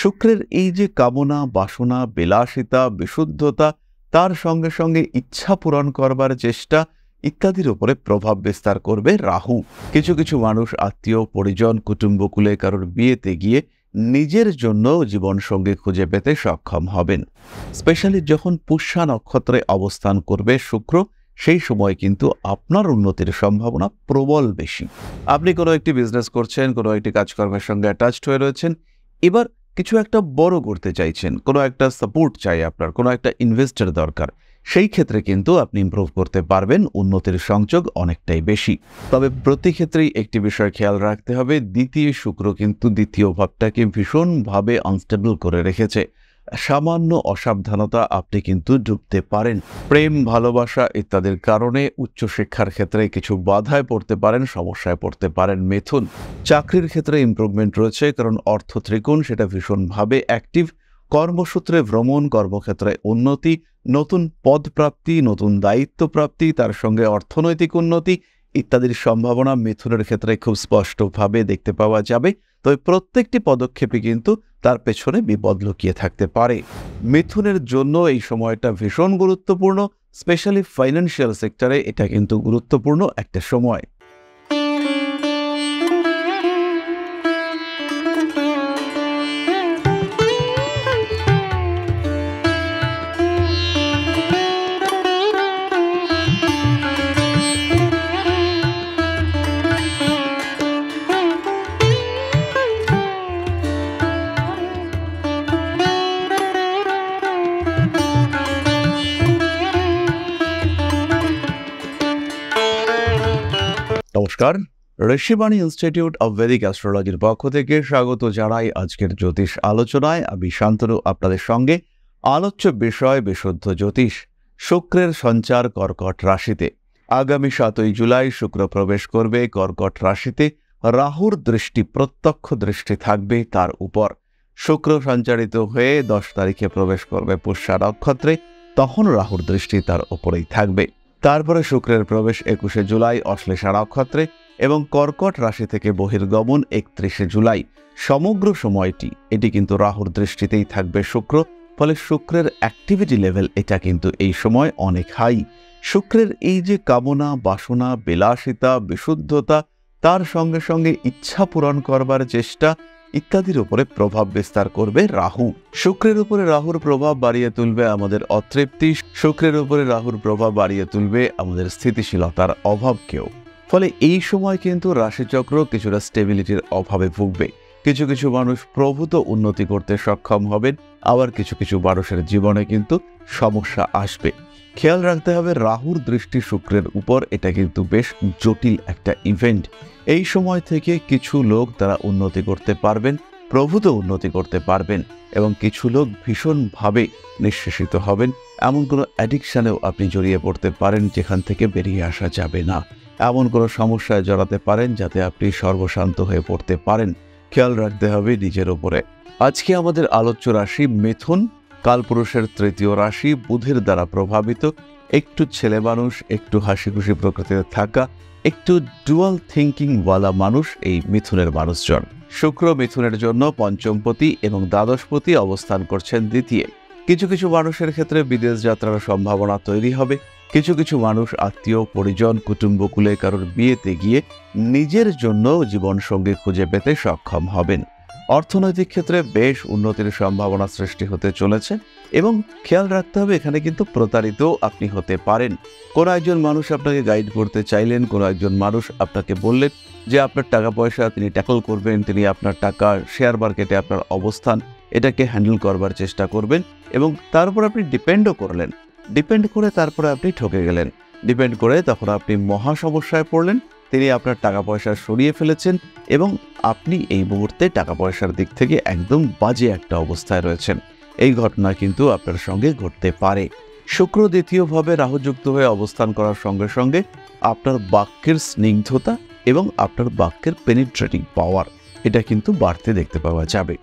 শুক্রের এই যে কামনা, বাসনা, বিলাসিতা, বিশুদ্ধতা, তার সঙ্গে সঙ্গে ইচ্ছা পূরণ করবার চেষ্টা ইত্যাদির উপরে প্রভাব বিস্তার করবে রাহু। কিছু কিছু মানুষ আত্মীয় পরিজন কুটুম্বকুলে কারোর বিয়েতে গিয়ে নিজের জন্য জীবনসঙ্গী খুঁজে পেতে সক্ষম হবেন। স্পেশালি যখন পুষ্যা নক্ষত্রে অবস্থান করবে শুক্র, সেই সময় কিন্তু আপনার উন্নতির সম্ভাবনা প্রবল বেশি। আপনি কোনো একটি বিজনেস করছেন, কোনো একটি কাজকর্মের সঙ্গে অ্যাটাচড হয়ে রয়েছেন, এবার কিছু একটা বড় করতে চাইছেন, কোনো একটা সাপোর্ট চাই আপনার, কোনো একটা ইনভেস্টর দরকার, সেই ক্ষেত্রে কিন্তু আপনি ইমপ্রুভ করতে পারবেন, উন্নতির সংযোগ অনেকটাই বেশি। তবে প্রতি ক্ষেত্রেই একটি বিষয় খেয়াল রাখতে হবে, দ্বিতীয় শুক্র কিন্তু দ্বিতীয় ভাবটাকে ভীষণভাবে আনস্টেবল করে রেখেছে। সামান্য অসাবধানতা আপনি কিন্তু ডুবতে পারেন। প্রেম, ভালোবাসা ইত্যাদির কারণে উচ্চশিক্ষার ক্ষেত্রে কিছু বাধায় পড়তে পারেন, সমস্যায় পড়তে পারেন মিথুন। চাকরির ক্ষেত্রে ইমপ্রুভমেন্ট রয়েছে, কারণ অর্থ ত্রিকোণ সেটা ভীষণভাবে অ্যাক্টিভ। কর্মসূত্রে ভ্রমণ, কর্মক্ষেত্রে উন্নতি, নতুন পদ প্রাপ্তি, নতুন দায়িত্ব প্রাপ্তি, তার সঙ্গে অর্থনৈতিক উন্নতি ইত্যাদির সম্ভাবনা মিথুনের ক্ষেত্রে খুব স্পষ্টভাবে দেখতে পাওয়া যাবে। তবে প্রত্যেকটি পদক্ষেপে কিন্তু তার পেছনে বিপদ লুকিয়ে থাকতে পারে। মিথুনের জন্য এই সময়টা ভীষণ গুরুত্বপূর্ণ, স্পেশালি ফাইন্যান্সিয়াল সেক্টরে এটা কিন্তু গুরুত্বপূর্ণ একটা সময়। নমস্কার, ঋষিবাণী ইনস্টিটিউট অব ভেদিক অ্যাস্ট্রোলজির পক্ষ থেকে স্বাগত জানাই আজকের জ্যোতিষ আলোচনায়। আমি শান্তনু আপনাদের সঙ্গে। আলোচ্য বিষয় বিশুদ্ধ জ্যোতিষ। শুক্রের সঞ্চার কর্কট রাশিতে। আগামী 7ই জুলাই শুক্র প্রবেশ করবে কর্কট রাশিতে। রাহুর দৃষ্টি, প্রত্যক্ষ দৃষ্টি থাকবে তার উপর। শুক্র সঞ্চারিত হয়ে 10 তারিখে প্রবেশ করবে পুষ্যা নক্ষত্রে, তখন রাহুর দৃষ্টি তার উপরেই থাকবে। তারপরে শুক্রের প্রবেশ 21শে জুলাই অশ্লেষা নক্ষত্রে এবং কর্কট রাশি থেকে বহির্গমন 31শে জুলাই। সমগ্র সময়টি এটি কিন্তু রাহুর দৃষ্টিতেই থাকবে শুক্র, ফলে শুক্রের অ্যাক্টিভিটি লেভেল এটা কিন্তু এই সময় অনেক হাই। শুক্রের এই যে কামনা, বাসনা, বিলাসিতা, বিশুদ্ধতা, তার সঙ্গে সঙ্গে ইচ্ছা পূরণ করবার চেষ্টা ইত্যাদির উপরে প্রভাব বিস্তার করবে রাহু। শুক্রের উপরে রাহুর প্রভাব বাড়িয়ে তুলবে আমাদের অতৃপ্তি, শুক্রের উপরে রাহুর প্রভাব বাড়িয়ে তুলবে আমাদের স্থিতিশীলতার অভাবকেও। ফলে এই সময় কিন্তু রাশিচক্র কিছুটা স্টেবিলিটির অভাবে ভুগবে। কিছু কিছু মানুষ প্রভূত উন্নতি করতে সক্ষম হবেন, আবার কিছু কিছু মানুষের জীবনে কিন্তু সমস্যা আসবে। খেয়াল রাখতে হবে, রাহুর দৃষ্টি শুক্রের উপর এটা কিন্তু বেশ জটিল একটা ইভেন্ট। এই সময় থেকে কিছু লোক তারা উন্নতি করতে পারবেন, প্রভূত উন্নতি করতে পারবেন, এবং কিছু লোক ভীষণভাবে নিঃশেষিত হবেন। এমন কোনো অ্যাডিকশানেও আপনি জড়িয়ে পড়তে পারেন যেখান থেকে বেরিয়ে আসা যাবে না। এমন কোনো সমস্যায় জড়াতে পারেন যাতে আপনি সর্বশান্ত হয়ে পড়তে পারেন। খেয়াল রাখতে হবে নিজের উপরে। আজকে আমাদের আলোচ্য রাশি মিথুন, কালপুরুষের তৃতীয় রাশি, বুধের দ্বারা প্রভাবিত, একটু ছেলে মানুষ, একটু হাসি খুশি প্রকৃতিতে থাকা, একটু ডুয়াল থিঙ্কিং ওয়ালা মানুষ এই মিথুনের মানুষজন। শুক্র মিথুনের জন্য পঞ্চমপতি এবং দ্বাদশপতি অবস্থান করছেন দ্বিতীয়। কিছু কিছু মানুষের ক্ষেত্রে বিদেশ যাত্রার সম্ভাবনা তৈরি হবে। কিছু কিছু মানুষ আত্মীয় পরিজন কুটুম্বকুলে কারোর বিয়েতে গিয়ে নিজের জন্য জীবনসঙ্গী খুঁজে পেতে সক্ষম হবেন। অর্থনৈতিক ক্ষেত্রে বেশ উন্নতির সম্ভাবনা সৃষ্টি হতে চলেছে, এবং খেয়াল রাখতে হবে এখানে কিন্তু প্রতারিত আপনি হতে পারেন। কোনো একজন মানুষ আপনাকে গাইড করতে চাইলেন, কোনো একজন মানুষ আপনাকে বললেন যে আপনার টাকা পয়সা তিনি ট্যাকল করবেন, তিনি আপনার টাকা শেয়ার মার্কেটে আপনার অবস্থান এটাকে হ্যান্ডেল করবার চেষ্টা করবেন, এবং তারপর আপনি ডিপেন্ডও করলেন। ডিপেন্ড করে তারপরে আপনি ঠকে গেলেন। ডিপেন্ড করে তখন আপনি মহা সমস্যায় পড়লেন। তিনি আপনার টাকা পয়সা সরিয়ে ফেলেছেন এবং আপনি এই মুহূর্তে টাকা পয়সার দিক থেকে একদম বাজে একটা অবস্থায় রয়েছেন। এই ঘটনা কিন্তু আপনার সঙ্গে ঘটতে পারে। শুক্র দ্বিতীয়ভাবে রাহুযুক্ত হয়ে অবস্থান করার সঙ্গে সঙ্গে আপনার বাক্যের স্নিগ্ধতা এবং আপনার বাক্যের পেনিট্রেটিং পাওয়ার এটা কিন্তু বাড়তে দেখতে পাওয়া যাবে।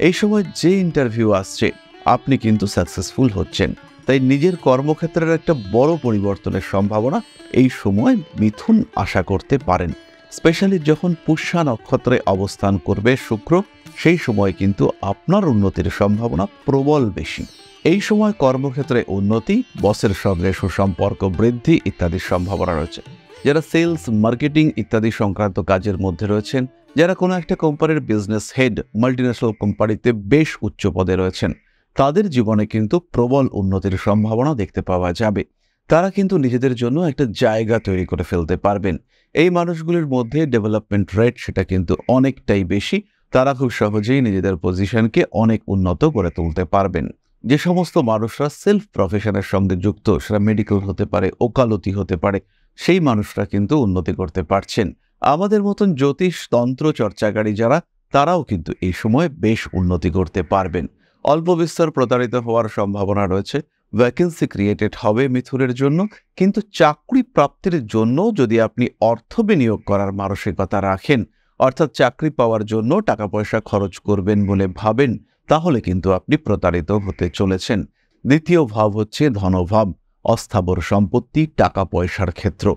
এই সময় যে ইন্টারভিউ আসছে আপনি কিন্তু সাকসেসফুল হচ্ছেন। তাই নিজের কর্মক্ষেত্রের একটা বড় পরিবর্তনের সম্ভাবনা এই সময় মিথুন আশা করতে পারেন। স্পেশালি যখন পুষ্যা নক্ষত্রে অবস্থান করবে শুক্র, সেই সময় কিন্তু আপনার উন্নতির সম্ভাবনা প্রবল বেশি। এই সময় কর্মক্ষেত্রে উন্নতি, বসের সঙ্গে সুসম্পর্ক বৃদ্ধি ইত্যাদির সম্ভাবনা রয়েছে। যারা সেলস, মার্কেটিং ইত্যাদি সংক্রান্ত কাজের মধ্যে রয়েছেন, যারা কোনো একটা কোম্পানির বিজনেস হেড, মাল্টিন্যাশনাল কোম্পানিতে বেশ উচ্চ পদে রয়েছেন, তাদের জীবনে কিন্তু প্রবল উন্নতির সম্ভাবনা দেখতে পাওয়া যাবে। তারা কিন্তু নিজেদের জন্য একটা জায়গা তৈরি করে ফেলতে পারবেন। এই মানুষগুলির মধ্যে ডেভেলপমেন্ট রেট সেটা কিন্তু অনেকটাই বেশি। তারা খুব সহজেই নিজেদের পজিশনকে অনেক উন্নত করে তুলতে পারবেন। যে সমস্ত মানুষরা সেলফ প্রফেশনের সঙ্গে যুক্ত, সেটা মেডিকেল হতে পারে, ওকালতি হতে পারে, সেই মানুষরা কিন্তু উন্নতি করতে পারছেন। আমাদের মতন জ্যোতিষ তন্ত্র চর্চাকারী যারা, তারাও কিন্তু এই সময় বেশ উন্নতি করতে পারবেন। অল্প বিস্তর প্রতারিত হওয়ার সম্ভাবনা রয়েছে। ভ্যাকেন্সি ক্রিয়েটেড হবে মিথুনের জন্য, কিন্তু চাকরি প্রাপ্তির জন্য যদি আপনি অর্থ বিনিয়োগ করার মানসিকতা রাখেন, অর্থাৎ চাকরি পাওয়ার জন্য টাকা পয়সা খরচ করবেন বলে ভাবেন, তাহলে কিন্তু আপনি প্রতারিত হতে চলেছেন। দ্বিতীয় ভাব হচ্ছে ধনভাব, অস্থাবর সম্পত্তি, টাকা পয়সার ক্ষেত্র।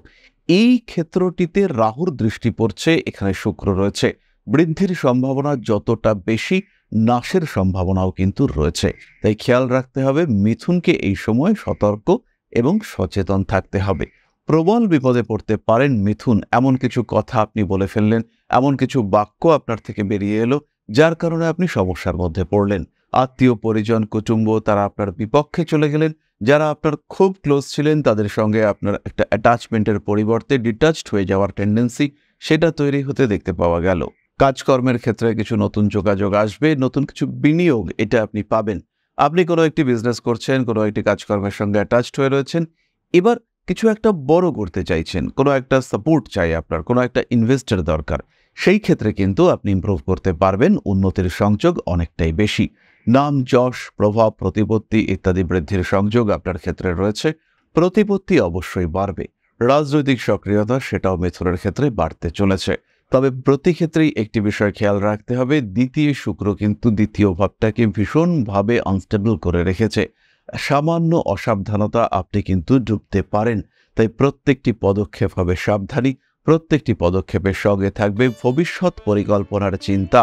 এই ক্ষেত্রটিতে রাহুর দৃষ্টি পড়ছে, এখানে শুক্র রয়েছে। বৃদ্ধির সম্ভাবনা যতটা বেশি, নাশের সম্ভাবনাও কিন্তু রয়েছে। তাই খেয়াল রাখতে হবে, মিথুনকে এই সময় সতর্ক এবং সচেতন থাকতে হবে। প্রবল বিপদে পড়তে পারেন মিথুন। এমন কিছু কথা আপনি বলে ফেললেন, এমন কিছু বাক্য আপনার থেকে বেরিয়ে এলো, যার কারণে আপনি সমস্যার মধ্যে পড়লেন। আত্মীয় পরিজন, কুটুম্ব তারা আপনার বিপক্ষে চলে গেলেন। যারা আপনার খুব ক্লোজ ছিলেন, তাদের সঙ্গে আপনার একটা অ্যাটাচমেন্টের পরিবর্তে ডিটাচড হয়ে যাওয়ার টেন্ডেন্সি, সেটা তৈরি হতে দেখতে পাওয়া গেল। কাজকর্মের ক্ষেত্রে কিছু নতুন যোগাযোগ আসবে, নতুন কিছু বিনিয়োগ এটা আপনি পাবেন। আপনি কোনো একটি বিজনেস করছেন, কোনো একটি কাজকর্মের সঙ্গে অ্যাটাচড হয়ে রয়েছেন, এবার কিছু একটা বড় করতে চাইছেন, কোনো একটা সাপোর্ট চাই আপনার, কোনো একটা ইনভেস্টর দরকার, সেই ক্ষেত্রে কিন্তু আপনি ইমপ্রুভ করতে পারবেন। উন্নতির সংযোগ অনেকটাই বেশি। নাম, যশ, প্রভাব, প্রতিপত্তি ইত্যাদি বৃদ্ধির সংযোগ আপনার ক্ষেত্রে রয়েছে। প্রতিপত্তি অবশ্যই বাড়বে। রাজনৈতিক সক্রিয়তা সেটাও মিথুনের ক্ষেত্রে বাড়তে চলেছে। তবে প্রতি ক্ষেত্রেই একটি বিষয় খেয়াল রাখতে হবে, দ্বিতীয় শুক্র কিন্তু দ্বিতীয় ভাবটাকে ভীষণভাবে আনস্টেবল করে রেখেছে। সামান্য অসাবধানতা আপনি কিন্তু ডুবতে পারেন। তাই প্রত্যেকটি পদক্ষেপ হবে সাবধানী, প্রত্যেকটি পদক্ষেপের সঙ্গে থাকবে ভবিষ্যৎ পরিকল্পনার চিন্তা।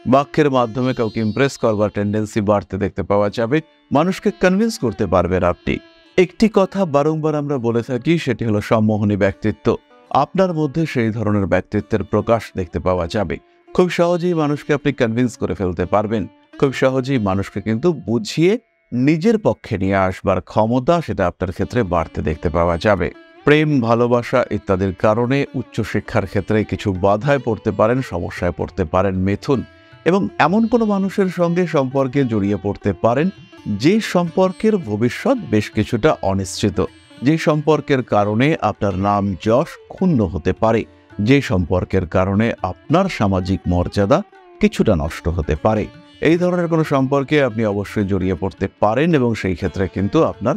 বাক্যের মাধ্যমে কাউকে ইমপ্রেস করবার টেন্ডেন্সি বাড়তে দেখতে পাওয়া যাবে। মানুষকে কনভিন্স করতে পারবেন আপনি। একটি কথা বারংবার আমরা বলে থাকি, সেটি হলো সম্মোহনী ব্যক্তিত্ব। আপনার মধ্যে সেই ধরনের ব্যক্তিত্বের প্রকাশ দেখতে পাওয়া যাবে। খুব সহজেই মানুষকে আপনি কনভিন্স করে ফেলতে পারবেন। খুব সহজেই মানুষকে কিন্তু বুঝিয়ে নিজের পক্ষে নিয়ে আসবার ক্ষমতা সেটা আপনার ক্ষেত্রে বাড়তে দেখতে পাওয়া যাবে। প্রেম, ভালোবাসা ইত্যাদির কারণে উচ্চশিক্ষার ক্ষেত্রে কিছু বাধায় পড়তে পারেন, সমস্যায় পড়তে পারেন মিথুন। এবং এমন কোনো মানুষের সঙ্গে সম্পর্কে জড়িয়ে পড়তে পারেন যে সম্পর্কের ভবিষ্যৎ বেশ কিছুটা অনিশ্চিত, যে সম্পর্কের কারণে আপনার নাম যশ ক্ষুণ্ণ হতে পারে, যে সম্পর্কের কারণে আপনার সামাজিক মর্যাদা কিছুটা নষ্ট হতে পারে। এই ধরনের কোনো সম্পর্কে আপনি অবশ্যই জড়িয়ে পড়তে পারেন এবং সেই ক্ষেত্রে কিন্তু আপনার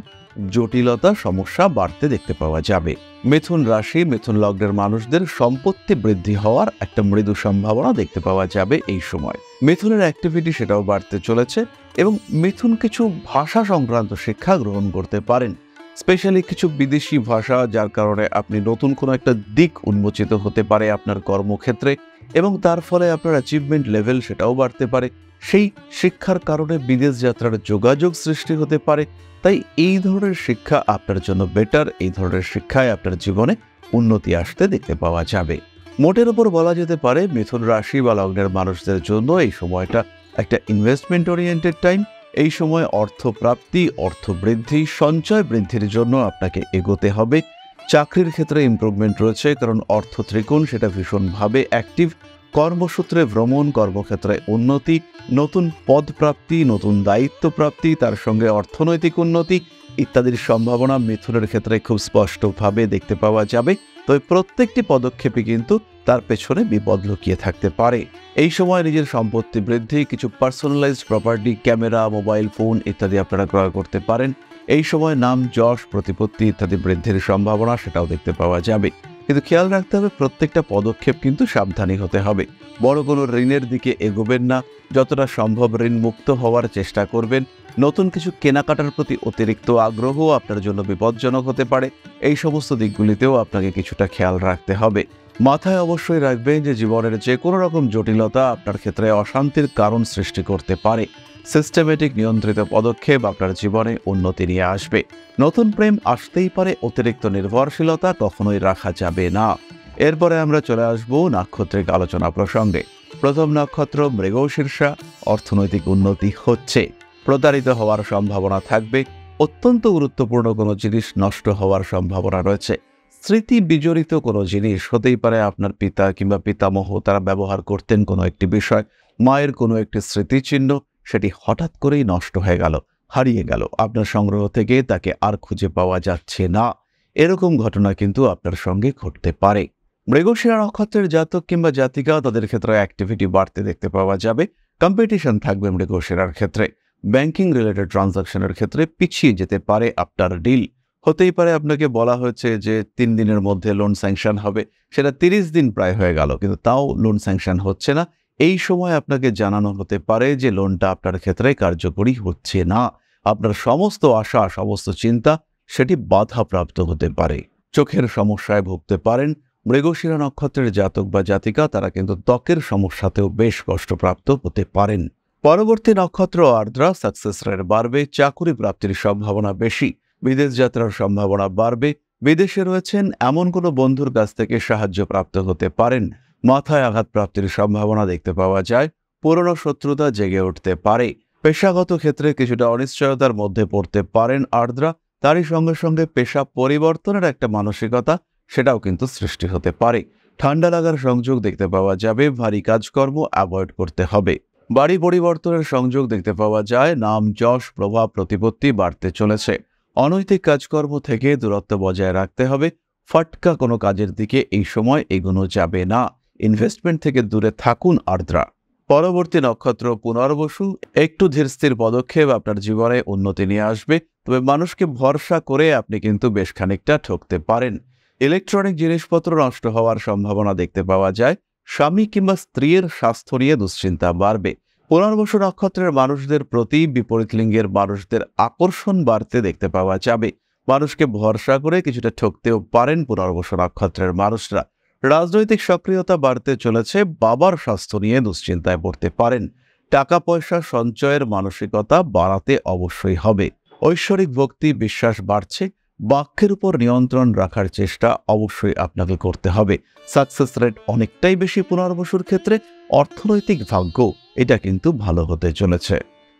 জটিলতা, সমস্যা বাড়তে দেখতে পাওয়া যাবে। মিথুন রাশি, মিথুন লগ্নের মানুষদের সম্পত্তি বৃদ্ধি হওয়ার একটা মৃদু সম্ভাবনা দেখতে পাওয়া যাবে এই সময়। মিথুনের অ্যাক্টিভিটি সেটাও বাড়তে চলেছে এবং মিথুন কিছু ভাষা সংক্রান্ত শিক্ষা গ্রহণ করতে পারেন, স্পেশালি কিছু বিদেশি ভাষা, যার কারণে আপনি নতুন কোনো একটা দিক উন্মোচিত হতে পারে আপনার কর্মক্ষেত্রে এবং তার ফলে আপনার অ্যাচিভমেন্ট লেভেল সেটাও বাড়তে পারে। সেই শিক্ষার কারণে বিদেশ যাত্রার যোগাযোগ সৃষ্টি হতে পারে। তাই এই ধরনের শিক্ষা আপনার জন্য বেটার। এই ধরনের শিক্ষায় আপনার জীবনে উন্নতি আসতে দেখতে পাওয়া যাবে। মোটের ওপর বলা যেতে পারে মিথুন রাশি বা লগ্নের মানুষদের জন্য এই সময়টা একটা ইনভেস্টমেন্ট ওরিয়েন্টেড টাইম। এই সময় অর্থ প্রাপ্তি, অর্থ বৃদ্ধি, সঞ্চয় বৃদ্ধির জন্য আপনাকে এগোতে হবে। চাকরির ক্ষেত্রে ইমপ্রুভমেন্ট রয়েছে, কারণ অর্থ ত্রিকোণ সেটা ভীষণভাবে অ্যাক্টিভ। কর্মসূত্রে ভ্রমণ, কর্মক্ষেত্রে উন্নতি, নতুন পদ প্রাপ্তি, নতুন দায়িত্ব প্রাপ্তি, তার সঙ্গে অর্থনৈতিক উন্নতি ইত্যাদির সম্ভাবনা মিথুনের ক্ষেত্রে খুব স্পষ্টভাবে দেখতে পাওয়া যাবে। তবে প্রত্যেকটি পদক্ষেপে কিন্তু তার পেছনে বিপদ লুকিয়ে থাকতে পারে। এই সময় নিজের সম্পত্তি বৃদ্ধি, কিছু personalised property, camera, mobile phone ইত্যাদি আপনারা ক্রয় করতে পারেন। এই সময় নাম, যশ, প্রতিপত্তি ইত্যাদি বৃদ্ধির সম্ভাবনা সেটাও দেখতে পাওয়া যাবে। কিন্তু খেয়াল রাখতে হবে, প্রত্যেকটা পদক্ষেপ কিন্তু সাবধানী হতে হবে। বড় কোনো ঋণের দিকে এগোবেন না। যতটা সম্ভব ঋণ মুক্ত হওয়ার চেষ্টা করবেন। নতুন কিছু কেনাকাটার প্রতি অতিরিক্ত আগ্রহ আপনার জন্য বিপজ্জনক হতে পারে। এই সমস্ত দিকগুলিতেও আপনাকে কিছুটা খেয়াল রাখতে হবে। মাথায় অবশ্যই রাখবেন যে জীবনের যে কোনো রকম জটিলতা আপনার ক্ষেত্রে অশান্তির কারণ সৃষ্টি করতে পারে। সিস্টেমেটিক নিয়ন্ত্রিত পদক্ষেপ আপনার জীবনে উন্নতি নিয়ে আসবে। নতুন প্রেম আসতেই পারে, অতিরিক্ত নির্ভরশীলতা কখনোই রাখা যাবে না। এরপরে আমরা চলে আসব নাক্ষত্রিক আলোচনা প্রসঙ্গে। প্রথম নক্ষত্র মৃগশীর্ষা। অর্থনৈতিক উন্নতি হচ্ছে। প্রতারিত হওয়ার সম্ভাবনা থাকবে। অত্যন্ত গুরুত্বপূর্ণ কোনো জিনিস নষ্ট হওয়ার সম্ভাবনা রয়েছে। স্মৃতি বিজড়িত কোনো জিনিস হতেই পারে, আপনার পিতা কিংবা পিতামহ তারা ব্যবহার করতেন কোনো একটি বিষয়, মায়ের কোনো একটি স্মৃতিচিহ্ন, সেটি হঠাৎ করেই নষ্ট হয়ে গেল, হারিয়ে গেল, আপনার সংগ্রহ থেকে তাকে আর খুঁজে পাওয়া যাচ্ছে না। এরকম ঘটনা কিন্তু আপনার সঙ্গে ঘটতে পারে। মৃগশিরা নক্ষত্রের জাতক কিংবা জাতিকা, তাদের ক্ষেত্রে অ্যাক্টিভিটি বাড়তে দেখতে পাওয়া যাবে। কম্পিটিশন থাকবে মৃগশিরার ক্ষেত্রে। ব্যাংকিং রিলেটেড ট্রানজাকশনের ক্ষেত্রে পিছিয়ে যেতে পারে আপনার ডিল। হতেই পারে আপনাকে বলা হয়েছে যে 3 দিনের মধ্যে লোন স্যাংশন হবে, সেটা 30 দিন প্রায় হয়ে গেল, কিন্তু তাও লোন স্যাংশন হচ্ছে না। এই সময় আপনাকে জানানো হতে পারে যে লোনটা আপনার ক্ষেত্রে কার্যকরী হচ্ছে না। আপনার সমস্ত আশা, সমস্ত চিন্তা সেটি বাধাপ্রাপ্ত হতে পারে। চোখের সমস্যায় ভুগতে পারেন। মৃগশিরা নক্ষত্রের জাতক বা জাতিকা, তারা কিন্তু ত্বকের সমস্যাতেও বেশ কষ্টপ্রাপ্ত হতে পারেন। পরবর্তী নক্ষত্র আর্দ্রা। সাকসেস রেট বাড়বে। চাকুরি প্রাপ্তির সম্ভাবনা বেশি। বিদেশ যাত্রার সম্ভাবনা বাড়বে। বিদেশে রয়েছেন এমন কোনো বন্ধুর কাছ থেকে সাহায্য প্রাপ্ত হতে পারেন। মাথায় আঘাত প্রাপ্তির সম্ভাবনা দেখতে পাওয়া যায়। পুরনো শত্রুতা জেগে উঠতে পারে। পেশাগত ক্ষেত্রে কিছুটা অনিশ্চয়তার মধ্যে পড়তে পারেন আর্দ্রা। তারই সঙ্গে সঙ্গে পেশা পরিবর্তনের একটা মানসিকতা, সেটাও কিন্তু সৃষ্টি হতে পারে। ঠান্ডা লাগার সংযোগ দেখতে পাওয়া যাবে। ভারী কাজকর্ম অ্যাভয়েড করতে হবে। বাড়ি পরিবর্তনের সংযোগ দেখতে পাওয়া যায়। নাম, যশ, প্রভাব, প্রতিপত্তি বাড়তে চলেছে। অনৈতিক কাজকর্ম থেকে দূরত্ব বজায় রাখতে হবে। ফাটকা কোনো কাজের দিকে এই সময় এগোনো যাবে না। ইনভেস্টমেন্ট থেকে দূরে থাকুন আর্দ্রা। পরবর্তী নক্ষত্র পুনর্বসু। একটু ধীরস্থির পদক্ষেপ আপনার জীবনে উন্নতি নিয়ে আসবে, তবে মানুষকে ভরসা করে আপনি কিন্তু বেশ খানিকটা ঠকতে পারেন। ইলেকট্রনিক জিনিসপত্র নষ্ট হওয়ার সম্ভাবনা দেখতে পাওয়া যায়। স্বামী কিংবা স্ত্রীর স্বাস্থ্য নিয়ে দুশ্চিন্তা বাড়বে। পুনর্বসু নক্ষত্রের মানুষদের প্রতি বিপরীত লিঙ্গের মানুষদের আকর্ষণ বাড়তে দেখতে পাওয়া যাবে। মানুষকে ভরসা করে কিছুটা ঠকতেও পারেন পুনর্বসু নক্ষত্রের মানুষরা। রাজনৈতিক সক্রিয়তা বাড়তে চলেছে। বাবার স্বাস্থ্য নিয়ে দুশ্চিন্তায় পড়তে পারেন। টাকা পয়সা সঞ্চয়ের মানসিকতা বাড়াতে অবশ্যই হবে। ঐশ্বরিক ভক্তি, বিশ্বাস বাড়ছে। বাক্যের উপর নিয়ন্ত্রণ রাখার চেষ্টা অবশ্যই আপনাকে করতে হবে। সাকসেস রেট অনেকটাই বেশি পুনর্বসুর ক্ষেত্রে। অর্থনৈতিক ভাগ্য এটা কিন্তু ভালো হতে চলেছে।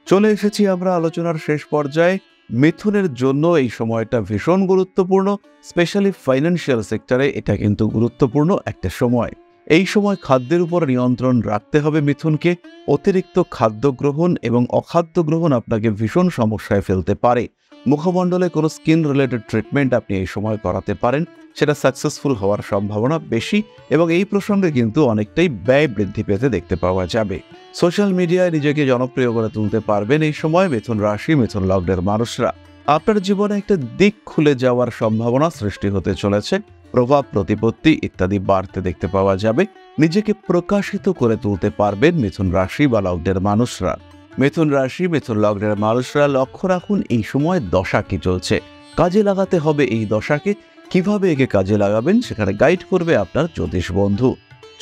চলে এসেছি আমরা আলোচনার শেষ পর্যায়ে। মিথুনের জন্য এই সময়টা ভীষণ গুরুত্বপূর্ণ। স্পেশালি ফাইন্যান্সিয়াল সেক্টরে এটা কিন্তু গুরুত্বপূর্ণ একটা সময়। এই সময় খাদ্যের উপর নিয়ন্ত্রণ রাখতে হবে মিথুনকে। অতিরিক্ত খাদ্য গ্রহণ এবং অখাদ্য গ্রহণ আপনাকে ভীষণ সমস্যায় ফেলতে পারে। মুখমণ্ডলে কোনো স্কিন রিলেটেড ট্রিটমেন্ট আপনি এই সময় করাতে পারেন, সেটা সাকসেসফুল হওয়ার সম্ভাবনা বেশি এবং এই প্রসঙ্গে কিন্তু অনেকটাই ব্যয় বৃদ্ধি পেতে দেখতে পাওয়া যাবে। সোশ্যাল মিডিয়ায় নিজেকে জনপ্রিয় করে তুলতে পারবেন এই সময় মিথুন রাশি, মিথুন লগ্নের মানুষরা। আপনার জীবনে একটা দিক খুলে যাওয়ার সম্ভাবনা সৃষ্টি হতে চলেছে। প্রভাব, প্রতিপত্তি ইত্যাদি বাড়তে দেখতে পাওয়া যাবে। নিজেকে প্রকাশিত করে তুলতে পারবেন মিথুন রাশি বা লগ্নের মানুষরা। মিথুন রাশি, মিথুন লগ্নের মানুষরা লক্ষ্য রাখুন এই সময় দশা কি চলছে, কাজে লাগাতে হবে এই দশাকে। কিভাবে একে কাজে লাগাবেন সেখানে গাইড করবে আপনার জ্যোতিষ বন্ধু।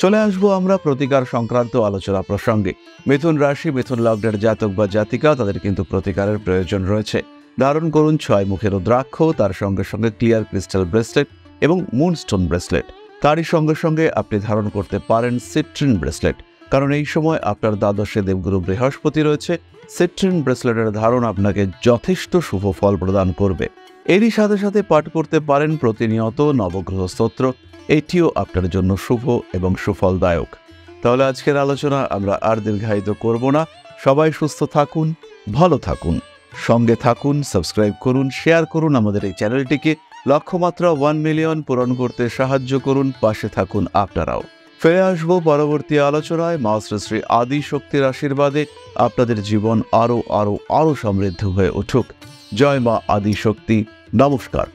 চলে আসবো আমরা প্রতিকার সংক্রান্ত আলোচনা প্রসঙ্গে। মিথুন রাশি, মিথুন লগ্নের জাতক বা জাতিকা, তাদের কিন্তু প্রতিকারের প্রয়োজন রয়েছে। ধারণ করুন 6 মুখের রুদ্রাক্ষ, তার সঙ্গে সঙ্গে ক্লিয়ার ক্রিস্টাল ব্রেসলেট এবং মুনস্টোন ব্রেসলেট। তারই সঙ্গে সঙ্গে আপনি ধারণ করতে পারেন সিট্রিন ব্রেসলেট, কারণ এই সময় আপনার দ্বাদশে দেবগুরু বৃহস্পতি রয়েছে। সিট্রিন ব্রেসলেটের ধারণ আপনাকে যথেষ্ট শুভ ফল প্রদান করবে। এরই সাথে সাথে পাঠ করতে পারেন প্রতিনিয়ত নবগ্রহ স্তোত্র। এটিও আপনার জন্য শুভ এবং সুফলদায়ক। তাহলে আজকের আলোচনা আমরা আর দীর্ঘায়িত করব না। সবাই সুস্থ থাকুন, ভালো থাকুন, সঙ্গে থাকুন, সাবস্ক্রাইব করুন, শেয়ার করুন আমাদের এই চ্যানেলটিকে। লক্ষ্যমাত্রা 1 মিলিয়ন পূরণ করতে সাহায্য করুন, পাশে থাকুন আপনারাও। ফিরে আসবো পরবর্তী আলোচনায়। মা শ্রী শ্রী আদি শক্তির আশীর্বাদে আপনাদের জীবন আরো আরো আরো সমৃদ্ধ হয়ে উঠুক। জয় মা আদি শক্তি। নমস্কার।